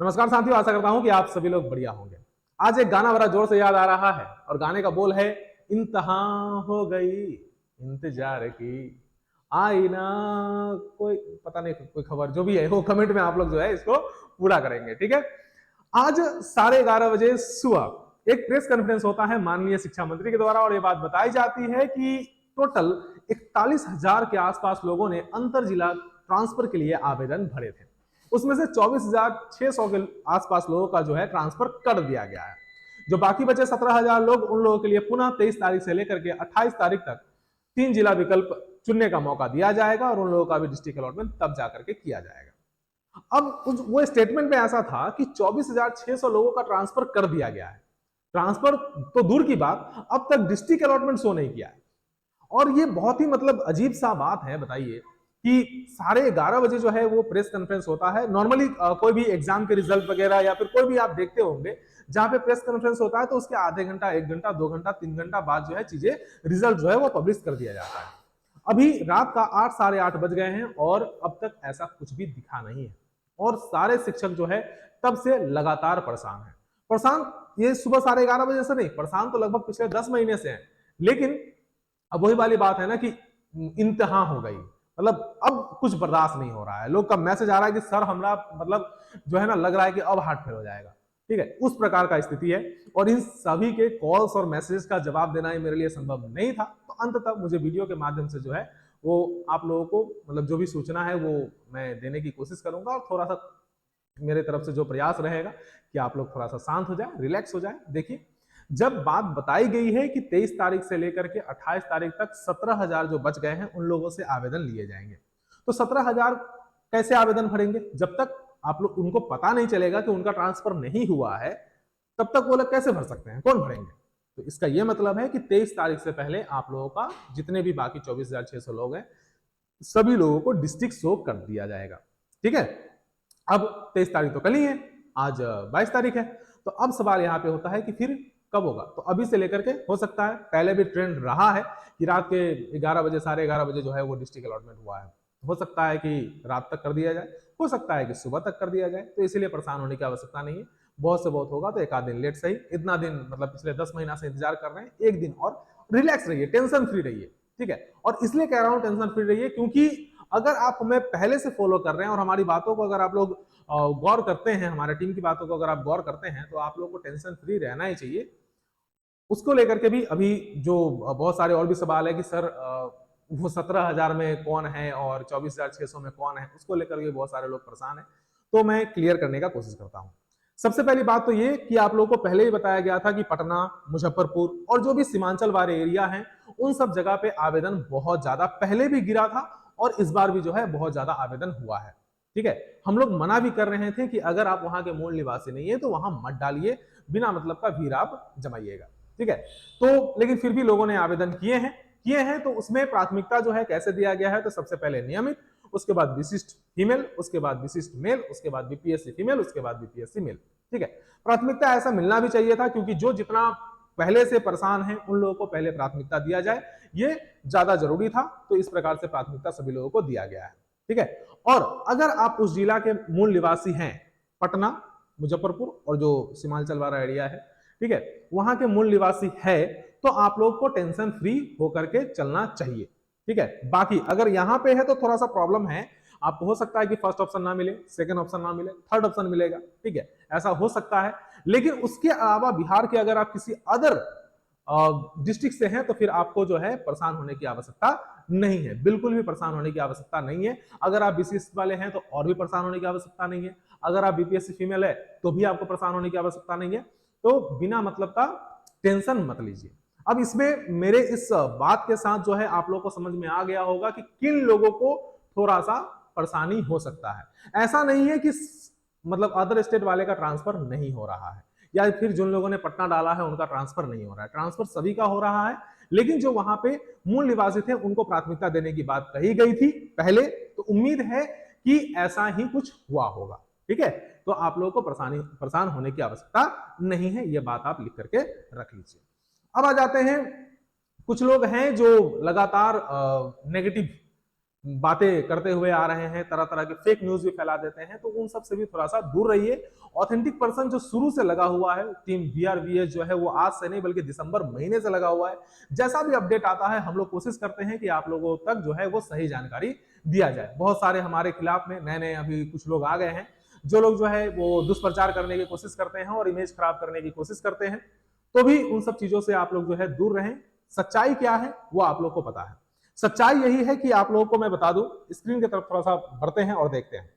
नमस्कार साथियों, आशा करता हूं कि आप सभी लोग बढ़िया होंगे। आज एक गाना बड़ा जोर से याद आ रहा है और गाने का बोल है, इंतहा हो गई इंतजार की, आई ना कोई, पता नहीं कोई खबर, जो भी है वो कमेंट में आप लोग जो है इसको पूरा करेंगे। ठीक है। आज 11:30 बजे सुबह एक प्रेस कॉन्फ्रेंस होता है माननीय शिक्षा मंत्री के द्वारा और ये बात बताई जाती है कि टोटल 41,000 के आसपास लोगों ने अंतर जिला ट्रांसफर के लिए आवेदन भरे थे। उसमें से 24,600 के आसपास लोगों का जो है ट्रांसफर कर दिया गया है। जो बाकी बचे 17,000 लोग, उन लोगों के लिए पुनः 23 तारीख से लेकर के 28 तारीख तक 3 जिला विकल्प चुनने का मौका दिया जाएगा और उन लोगों का भी डिस्ट्रिक्ट अलॉटमेंट तब जाकर के किया जाएगा। अब वो स्टेटमेंट में ऐसा था कि 24,600 लोगों का ट्रांसफर कर दिया गया है। ट्रांसफर तो दूर की बात, अब तक डिस्ट्रिक्ट अलॉटमेंट शो नहीं किया है। और ये बहुत ही मतलब अजीब सा बात है। बताइए कि 11:30 बजे जो है वो प्रेस कॉन्फ्रेंस होता है। नॉर्मली कोई भी एग्जाम के रिजल्ट वगैरह या फिर कोई भी आप देखते होंगे जहां पे प्रेस कॉन्फ्रेंस होता है तो उसके आधे घंटा, 1 घंटा, 2 घंटा, 3 घंटा बाद जो है चीजें रिजल्ट जो है वो पब्लिश कर दिया जाता है। अभी रात का 8, साढ़े 8 बज गए हैं और अब तक ऐसा कुछ भी दिखा नहीं है और सारे शिक्षक जो है तब से लगातार परेशान है। परेशान ये सुबह 11:30 बजे से नहीं, परेशान तो लगभग पिछले 10 महीने से है। लेकिन अब वही वाली बात है ना कि इंतहा हो गई, मतलब अब कुछ बर्दाश्त नहीं हो रहा है। लोग का मैसेज आ रहा है कि सर हमरा मतलब जो है ना, लग रहा है कि अब हार्ट फेल हो जाएगा। ठीक है, उस प्रकार का स्थिति है और इन सभी के कॉल्स और मैसेजेस का जवाब देना ही मेरे लिए संभव नहीं था। तो अंततः मुझे वीडियो के माध्यम से जो है वो आप लोगों को मतलब जो भी सूचना है वो मैं देने की कोशिश करूंगा और थोड़ा सा मेरे तरफ से जो प्रयास रहेगा कि आप लोग थोड़ा सा शांत हो जाए, रिलैक्स हो जाए। देखिए, जब बात बताई गई है कि 23 तारीख से लेकर के 28 तारीख तक 17,000 जो बच गए हैं उन लोगों से आवेदन लिए जाएंगे। तो 17,000 कैसे आवेदन भरेंगे? जब तक आप लोग उनको पता नहीं चलेगा कि उनका ट्रांसफर नहीं हुआ है तब तक वो लोग कैसे भर सकते हैं? कौन भरेंगे? तो इसका यह मतलब है कि 23 तारीख से पहले आप लोगों का जितने भी बाकी 24,600 लोग हैं सभी लोगों को डिस्ट्रिक्ट शो कर दिया जाएगा। ठीक है। अब 23 तारीख तो कल ही है, आज 22 तारीख है। तो अब सवाल यहाँ पे होता है कि फिर कब होगा? तो अभी से लेकर के हो सकता है, पहले भी ट्रेंड रहा है कि रात के 11 बजे, साढ़े 11 बजे जो है वो डिस्ट्रिक्ट अलॉटमेंट हुआ है। हो सकता है कि रात तक कर दिया जाए, हो सकता है कि सुबह तक कर दिया जाए। तो इसीलिए परेशान होने की आवश्यकता नहीं है। बहुत से बहुत होगा तो एक आध दिन लेट सही। इतना दिन मतलब पिछले 10 महीना से इंतजार कर रहे हैं, एक दिन और रिलैक्स रहिए, टेंशन फ्री रहिए। ठीक है। और इसलिए कह रहा हूं टेंशन फ्री रहिए क्योंकि अगर आप हमें पहले से फॉलो कर रहे हैं और हमारी बातों को अगर आप लोग गौर करते हैं, हमारे टीम की बातों को अगर आप गौर करते हैं तो आप लोग को टेंशन फ्री रहना ही चाहिए। उसको लेकर के भी अभी जो बहुत सारे और भी सवाल है कि सर वो 17,000 में कौन है और 24,600 में कौन है, उसको लेकर के बहुत सारे लोग परेशान हैं। तो मैं क्लियर करने का कोशिश करता हूं। सबसे पहली बात तो ये कि आप लोगों को पहले ही बताया गया था कि पटना, मुजफ्फरपुर और जो भी सीमांचल वाले एरिया हैं उन सब जगह पे आवेदन बहुत ज्यादा पहले भी गिरा था और इस बार भी जो है बहुत ज्यादा आवेदन हुआ है। ठीक है। हम लोग मना भी कर रहे थे कि अगर आप वहां के मूल निवासी नहीं है तो वहां मत डालिए, बिना मतलब का भीड़ आप जमाइएगा। ठीक है। तो लेकिन फिर भी लोगों ने आवेदन किए हैं तो उसमें प्राथमिकता जो है कैसे दिया गया है? तो सबसे पहले नियमित, उसके बाद विशिष्ट फीमेल, उसके बाद विशिष्ट मेल, उसके बाद बीपीएससी फीमेल, उसके बाद बीपीएससी मेल। ठीक है। प्राथमिकता ऐसा मिलना भी चाहिए था क्योंकि जो जितना पहले से परेशान है उन लोगों को पहले प्राथमिकता दिया जाए, ये ज्यादा जरूरी था। तो इस प्रकार से प्राथमिकता सभी लोगों को दिया गया है। ठीक है। और अगर आप उस जिला के मूल निवासी हैं, पटना, मुजफ्फरपुर और जो सीमांचल वाला एरिया है, ठीक है, वहां के मूल निवासी है तो आप लोग को टेंशन फ्री होकर के चलना चाहिए। ठीक है। बाकी अगर यहां पे है तो थोड़ा सा प्रॉब्लम है, आपको हो सकता है कि फर्स्ट ऑप्शन ना मिले, सेकंड ऑप्शन ना मिले, थर्ड ऑप्शन मिलेगा। ठीक है, ऐसा हो सकता है। लेकिन उसके अलावा बिहार के अगर आप किसी अदर डिस्ट्रिक्ट से हैं तो फिर आपको जो है परेशान होने की आवश्यकता नहीं है, बिल्कुल भी परेशान होने की आवश्यकता नहीं है। अगर आप बीसीएस वाले हैं तो और भी परेशान होने की आवश्यकता नहीं है। अगर आप बीपीएससी फीमेल है तो भी आपको परेशान होने की आवश्यकता नहीं है। तो बिना मतलब का टेंशन मत लीजिए। अब इसमें मेरे इस बात के साथ जो है आप लोगों को समझ में आ गया होगा कि किन लोगों को थोड़ा सा परेशानी हो सकता है। ऐसा नहीं है कि मतलब अदर स्टेट वाले का ट्रांसफर नहीं हो रहा है या फिर जिन लोगों ने पटना डाला है उनका ट्रांसफर नहीं हो रहा है। ट्रांसफर सभी का हो रहा है, लेकिन जो वहां पे मूल निवासी थे उनको प्राथमिकता देने की बात कही गई थी पहले। तो उम्मीद है कि ऐसा ही कुछ हुआ होगा। ठीक है। तो आप लोगों को परेशान होने की आवश्यकता नहीं है, यह बात आप लिख करके रख लीजिए। अब आ जाते हैं, कुछ लोग हैं जो लगातार नेगेटिव बातें करते हुए आ रहे हैं, तरह तरह के फेक न्यूज भी फैला देते हैं, तो उन सब से भी थोड़ा सा दूर रहिए। ऑथेंटिक पर्सन जो शुरू से लगा हुआ है, टीम बीआरवीएस जो है वो आज से नहीं बल्कि दिसंबर महीने से लगा हुआ है। जैसा भी अपडेट आता है हम लोग कोशिश करते हैं कि आप लोगों तक जो है वो सही जानकारी दिया जाए। बहुत सारे हमारे खिलाफ में नए नए अभी कुछ लोग आ गए हैं, जो लोग जो है वो दुष्प्रचार करने की कोशिश करते हैं और इमेज खराब करने की कोशिश करते हैं, तो भी उन सब चीजों से आप लोग जो है दूर रहें। सच्चाई क्या है वो आप लोग को पता है। सच्चाई यही है कि आप लोगों को मैं बता दूं, स्क्रीन की तरफ थोड़ा सा बढ़ते हैं और देखते हैं।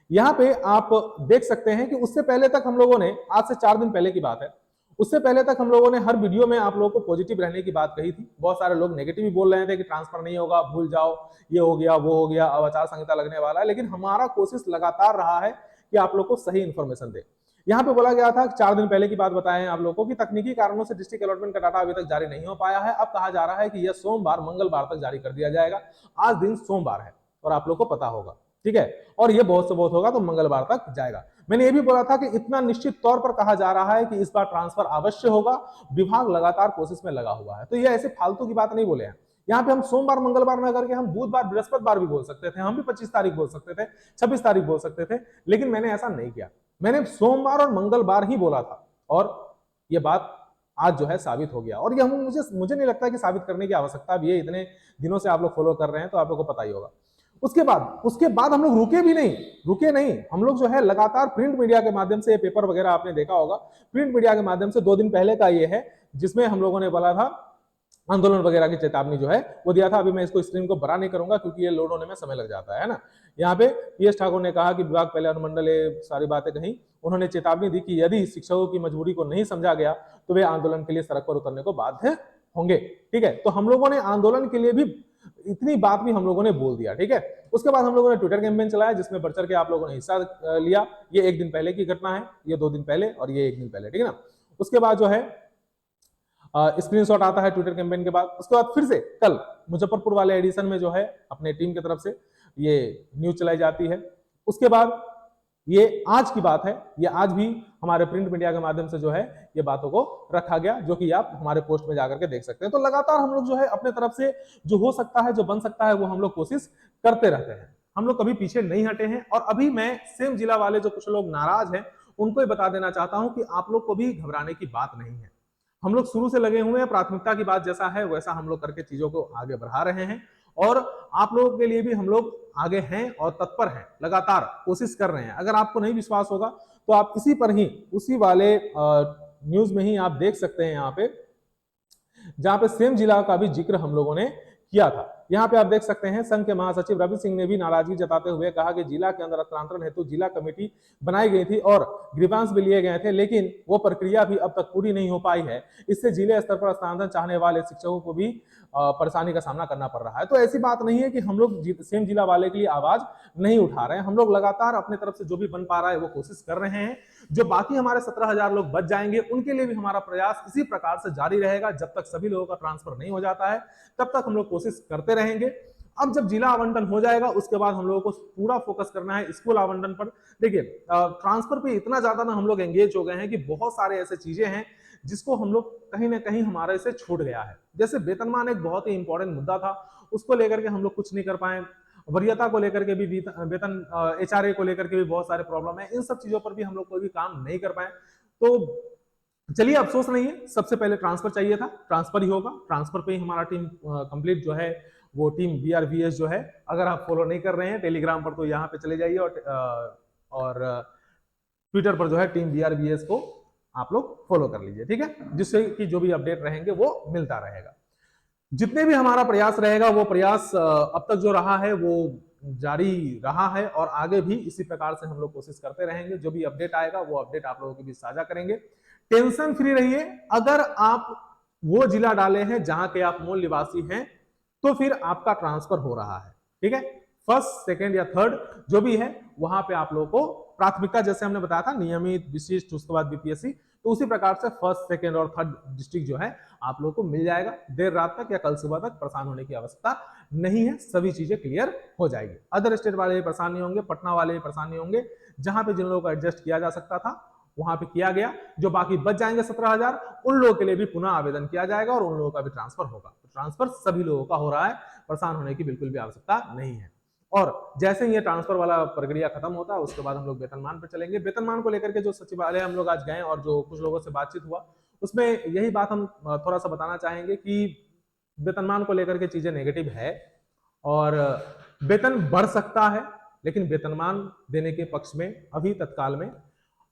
यहां पे आप देख सकते हैं कि उससे पहले तक हम लोगों ने, आज से 4 दिन पहले की बात है, उससे पहले तक हम लोगों ने हर वीडियो में आप लोगों को पॉजिटिव रहने की बात कही थी। बहुत सारे लोग नेगेटिव भी बोल रहे थे कि ट्रांसफर नहीं होगा, भूल जाओ, ये हो गया वो हो गया, अब आचार संहिता लगने वाला है। लेकिन हमारा कोशिश लगातार रहा है कि आप लोग को सही इंफॉर्मेशन दे। यहाँ पे बोला गया था, 4 दिन पहले की बात बताएं आप लोगों को, कि तकनीकी कारणों से डिस्ट्रिक्ट अलॉटमेंट का डाटा अभी तक जारी नहीं हो पाया है। अब कहा जा रहा है कि यह सोमवार मंगलवार तक जारी कर दिया जाएगा। आज दिन सोमवार है और आप लोग को पता होगा, ठीक है, और ये बहुत से बहुत होगा तो मंगलवार तक जाएगा। मैंने ये भी बोला था कि इतना निश्चित तौर पर कहा जा रहा है कि इस बार ट्रांसफर अवश्य होगा, विभाग लगातार कोशिश में लगा हुआ है। तो ये ऐसे फालतू की बात नहीं बोले हैं। यहाँ पे हम सोमवार मंगलवार ना करके हम बुधवार बृहस्पतिवार भी बोल सकते थे, हम भी 25 तारीख बोल सकते थे, 26 तारीख बोल सकते थे, लेकिन मैंने ऐसा नहीं किया। मैंने सोमवार और मंगलवार ही बोला था और यह बात आज जो है साबित हो गया। और ये मुझे नहीं लगता कि साबित करने की आवश्यकता भी है। इतने दिनों से आप लोग फॉलो कर रहे हैं तो आप लोग को पता ही होगा। उसके बाद हम लोग रुके नहीं। हम लोग जो है लगातार प्रिंट मीडिया के माध्यम से, पेपर वगैरह आपने देखा होगा, प्रिंट मीडिया के माध्यम से 2 दिन पहले का ये है, जिसमें हम लोगों ने बोला था, आंदोलन वगैरह की चेतावनी जो है वो दिया था। अभी मैं इसको स्क्रीन को बड़ा नहीं करूंगा क्योंकि ये लोड होने में समय लग जाता है ना। यहाँ पे पीएस ठाकुर ने कहा कि विभाग पहले अनुमंडल, सारी बातें कही। उन्होंने चेतावनी दी कि यदि शिक्षकों की मजबूरी को नहीं समझा गया तो वे आंदोलन के लिए सड़क पर उतरने को बाध्य होंगे। ठीक है, तो हम लोगों ने आंदोलन के लिए भी इतनी बात भी हम लोगों ने बोल दिया। ठीक है, उसके बाद हम लोगों ने ट्विटर कैंपेन चलाया जिसमें बढ़ चढ़ के आप लोगों ने हिस्सा लिया। ये 1 दिन पहले की घटना है, ये 2 दिन पहले और ये 1 दिन पहले, ठीक है ना। उसके बाद जो है स्क्रीनशॉट आता है ट्विटर कैंपेन के बाद। उसके बाद फिर से कल मुजफ्फरपुर वाले एडिशन में जो है अपने टीम की तरफ से ये न्यूज चलाई जाती है। उसके बाद ये आज की बात है, ये आज भी हमारे प्रिंट मीडिया के माध्यम से जो है ये बातों को रखा गया, जो कि आप हमारे पोस्ट में जाकर के देख सकते हैं। तो लगातार हम लोग जो है अपने तरफ से जो हो सकता है, जो बन सकता है, वो हम लोग कोशिश करते रहते हैं। हम लोग कभी पीछे नहीं हटे हैं। और अभी मैं सेम जिला वाले जो कुछ लोग नाराज हैं उनको ये बता देना चाहता हूं कि आप लोग को भी घबराने की बात नहीं है। हम लोग शुरू से लगे हुए हैं, प्राथमिकता की बात जैसा है वैसा हम लोग करके चीजों को आगे बढ़ा रहे हैं। और आप लोगों के लिए भी हम लोग आगे हैं और तत्पर हैं, लगातार कोशिश कर रहे हैं। अगर आपको नहीं विश्वास होगा तो आप इसी पर ही, उसी वाले न्यूज में ही आप देख सकते हैं, यहाँ पे जहां पे सेम जिला का भी जिक्र हम लोगों ने किया था। यहाँ पे आप देख सकते हैं संघ के महासचिव रवि सिंह ने भी नाराजगी जताते हुए कहा कि जिला के अंदर हस्तांतरण हेतु जिला कमेटी बनाई गई थी और ग्रीवांस भी लिए गए थे, लेकिन वो प्रक्रिया भी अब तक पूरी नहीं हो पाई है। इससे जिले स्तर पर हस्तांतरण चाहने वाले शिक्षकों को भी परेशानी का सामना करना पड़ रहा है। तो ऐसी बात नहीं है कि हम लोग सेम जिला वाले के लिए आवाज नहीं उठा रहे हैं। हम लोग लगातार अपने तरफ से जो भी बन पा रहा है वो कोशिश कर रहे हैं। जो बाकी हमारे 17,000 लोग बच जाएंगे उनके लिए भी हमारा प्रयास इसी प्रकार से जारी रहेगा। जब तक सभी लोगों का ट्रांसफर नहीं हो जाता है तब तक हम लोग कोशिश करते रहेंगे। अब जब जिला आवंटन हो जाएगा उसके बाद हम लोगों को पूरा फोकस करना है स्कूल आवंटन पर। देखिए ट्रांसफर पे इतना ज्यादा ना हम लोग एंगेज हो गए हैं कि बहुत सारे ऐसे चीजें हैं जिसको हम लोग कहीं ना कहीं हमारे से छूट गया है। जैसे वेतनमान एक बहुत ही इंपॉर्टेंट मुद्दा था, उसको लेकर के हम लोग कुछ नहीं कर पाए। वरीयता को लेकर के भी, वेतन एचआरए को लेकर के भी बहुत सारे प्रॉब्लम है। इन सब चीजों पर भी हम लोग कोई भी काम नहीं कर पाए। तो चलिए अफसोस नहीं है, सबसे पहले ट्रांसफर चाहिए था, ट्रांसफर ही होगा। ट्रांसफर पे ही हमारा टीम कंप्लीट जो है वो टीम बीआरवीएस जो है, अगर आप फॉलो नहीं कर रहे हैं टेलीग्राम पर तो यहाँ पे चले जाइए और ट्विटर पर जो है टीम बीआरवीएस को आप लोग फॉलो कर लीजिए, ठीक है, जिससे कि जो भी अपडेट रहेंगे वो मिलता रहेगा। जितने भी हमारा प्रयास रहेगा वो प्रयास अब तक जो रहा है वो जारी रहा है और आगे भी इसी प्रकार से हम लोग कोशिश करते रहेंगे। जो भी अपडेट आएगा वो अपडेट आप लोगों के बीच साझा करेंगे। टेंशन फ्री रहिए। अगर आप वो जिला डाले हैं जहां के आप मूल निवासी हैं तो फिर आपका ट्रांसफर हो रहा है, ठीक है। फर्स्ट, सेकंड या थर्ड जो भी है वहां पे आप लोगों को प्राथमिकता, जैसे हमने बताया था, नियमित, विशिष्ट, उसके बाद बीपीएससी, तो उसी प्रकार से फर्स्ट, सेकंड और थर्ड डिस्ट्रिक्ट जो है आप लोगों को मिल जाएगा। देर रात तक या कल सुबह तक परेशान होने की आवश्यकता नहीं है, सभी चीजें क्लियर हो जाएगी। अदर स्टेट वाले भी परेशान नहीं होंगे, पटना वाले भी परेशान नहीं होंगे। जहां पे जिन लोगों को एडजस्ट किया जा सकता था वहां पे किया गया। जो बाकी बच जाएंगे 17,000 उन लोगों के लिए भी पुनः आवेदन किया जाएगा और उन लोगों का भी ट्रांसफर होगा। तो ट्रांसफर सभी लोगों का हो रहा है, परेशान होने की बिल्कुल भी आवश्यकता नहीं है। और जैसे ही ये ट्रांसफर वाला प्रक्रिया खत्म होता है उसके बाद हम लोग वेतनमान पर चलेंगे। वेतनमान को लेकर के जो सचिवालय हम लोग आज गए और जो कुछ लोगों से बातचीत हुआ उसमें यही बात हम थोड़ा सा बताना चाहेंगे कि वेतनमान को लेकर के चीजें नेगेटिव है और वेतन बढ़ सकता है, लेकिन वेतनमान देने के पक्ष में अभी तत्काल में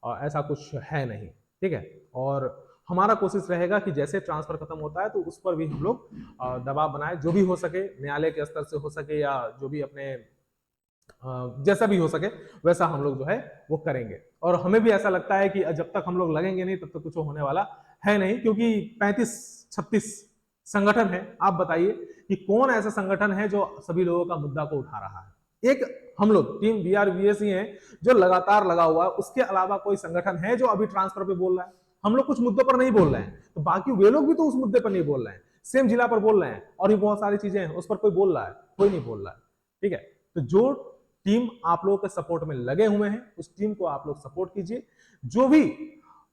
ऐसा कुछ है नहीं। ठीक है, और हमारा कोशिश रहेगा कि जैसे ट्रांसफर खत्म होता है तो उस पर भी हम लोग दबाव बनाए, जो भी हो सके न्यायालय के स्तर से हो सके या जो भी अपने जैसा भी हो सके वैसा हम लोग जो है वो करेंगे। और हमें भी ऐसा लगता है कि जब तक हम लोग लगेंगे नहीं तब तक कुछ होने वाला है नहीं, क्योंकि 35-36 संगठन है। आप बताइए कि कौन ऐसा संगठन है जो सभी लोगों का मुद्दा को उठा रहा है। एक हम लोग टीम BRVS ही है जो लगातार लगा हुआ है, उसके अलावा कोई संगठन है जो अभी ट्रांसफर पे बोल रहा है? हम लोग कुछ मुद्दों पर नहीं बोल रहे हैं तो बाकी वे लोग भी तो उस मुद्दे पर नहीं बोल रहे हैं, सेम जिला पर बोल रहे हैं और भी बहुत सारी चीजें हैं उस पर कोई बोल रहा है? कोई नहीं बोल रहा है। ठीक है, तो जो टीम आप लोगों के सपोर्ट में लगे हुए हैं उस टीम को आप लोग सपोर्ट कीजिए। जो भी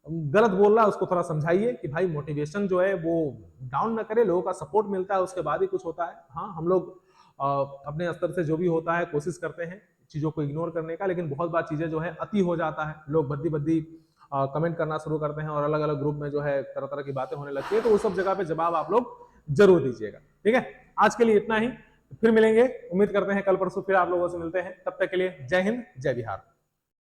गलत बोल रहा है उसको थोड़ा समझाइए कि भाई मोटिवेशन जो है वो डाउन ना करे, लोगों का सपोर्ट मिलता है उसके बाद ही कुछ होता है। हाँ, हम लोग अपने स्तर से जो भी होता है कोशिश करते हैं चीजों को इग्नोर करने का, लेकिन बहुत बार चीजें जो है अति हो जाता है, लोग भद्दी भद्दी कमेंट करना शुरू करते हैं और अलग अलग ग्रुप में जो है तरह तरह की बातें होने लगती है, तो उस सब जगह पे जवाब आप लोग जरूर दीजिएगा। ठीक है, आज के लिए इतना ही, फिर मिलेंगे, उम्मीद करते हैं कल परसों फिर आप लोगों से मिलते हैं। तब तक के लिए जय हिंद, जय बिहार।